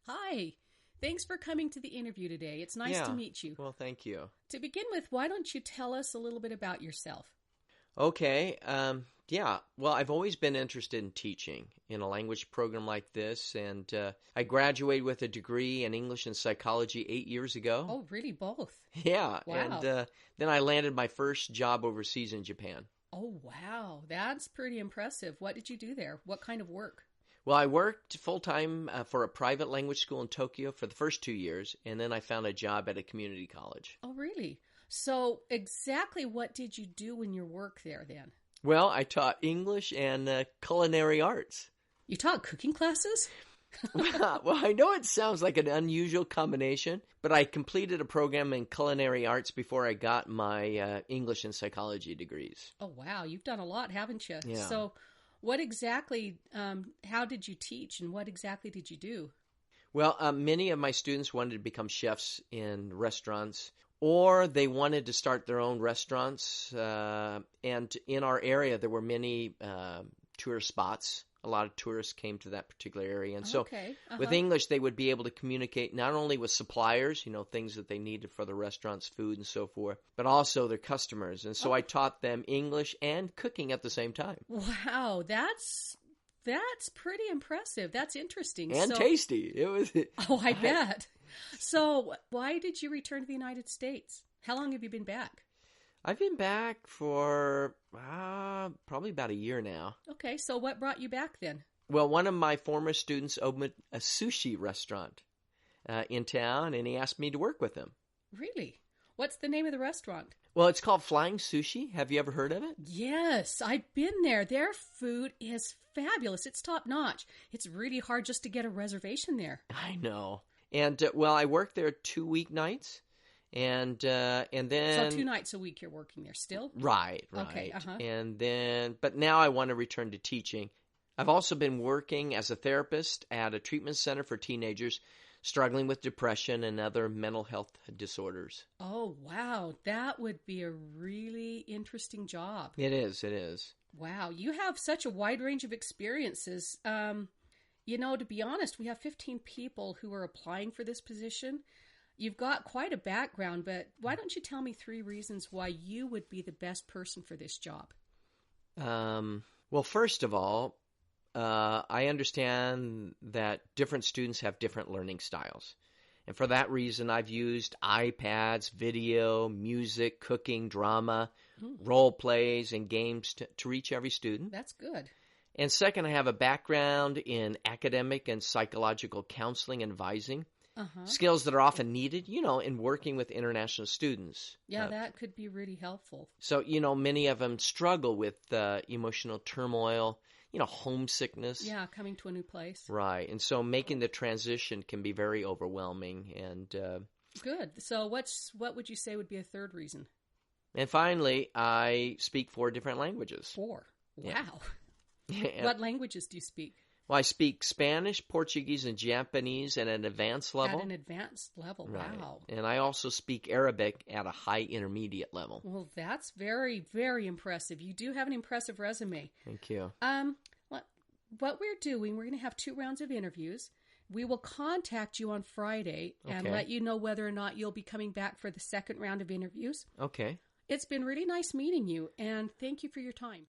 Hi. Thanks for coming to the interview today. It's nice to meet you. Well, thank you. To begin with, why don't you tell us a little bit about yourself? Okay. Well, I've always been interested in teaching in a language program like this, and I graduated with a degree in English and psychology 8 years ago. Oh, really? Both? Yeah. Wow. And then I landed my first job overseas in Japan. Oh, wow. That's pretty impressive. What did you do there? What kind of work? Well, I worked full-time for a private language school in Tokyo for the first 2 years, and then I found a job at a community college. Oh, really? So exactly what did you do in your work there then? Well, I taught English and culinary arts. You taught cooking classes? Well, I know it sounds like an unusual combination, but I completed a program in culinary arts before I got my English and psychology degrees. Oh, wow. You've done a lot, haven't you? Yeah. So what exactly, how did you teach and what exactly did you do? Well, many of my students wanted to become chefs in restaurants, or they wanted to start their own restaurants. And in our area, there were many tourist spots. A lot of tourists came to that particular area. And so with English, they would be able to communicate not only with suppliers, things that they needed for the restaurants, food and so forth, but also their customers. And so I taught them English and cooking at the same time. Wow, that's pretty impressive. That's interesting. And tasty. It was. Oh, I bet. So why did you return to the United States? How long have you been back? I've been back for probably about a year now. Okay, so what brought you back then? Well, one of my former students opened a sushi restaurant in town, and he asked me to work with him. Really? What's the name of the restaurant? Well, it's called Flying Sushi. Have you ever heard of it? Yes, I've been there. Their food is fabulous. It's top notch. It's really hard just to get a reservation there. I know. And, I worked there 2 weeknights. And then... So 2 nights a week you're working there still? Right. Okay, And then, but now I want to return to teaching. I've also been working as a therapist at a treatment center for teenagers struggling with depression and other mental health disorders. Oh, wow. That would be a really interesting job. It is. Wow. You have such a wide range of experiences. To be honest, we have 15 people who are applying for this position. You've got quite a background, but why don't you tell me 3 reasons why you would be the best person for this job? Well, first of all, I understand that different students have different learning styles. And for that reason, I've used iPads, video, music, cooking, drama, role plays, and games to reach every student. That's good. And second, I have a background in academic and psychological counseling and advising. Skills that are often needed, in working with international students. Yeah, that could be really helpful. So, many of them struggle with emotional turmoil, homesickness. Yeah, coming to a new place. Right. And so making the transition can be very overwhelming. And good. So what would you say would be a third reason? And finally, I speak 4 different languages. 4? Wow. Yeah. What languages do you speak? Well, I speak Spanish, Portuguese, and Japanese at an advanced level. At an advanced level, right. Wow. And I also speak Arabic at a high intermediate level. Well, that's very, very impressive. You do have an impressive resume. Thank you. What we're doing, we're going to have 2 rounds of interviews. We will contact you on Friday and let you know whether or not you'll be coming back for the second round of interviews. Okay. It's been really nice meeting you, and thank you for your time.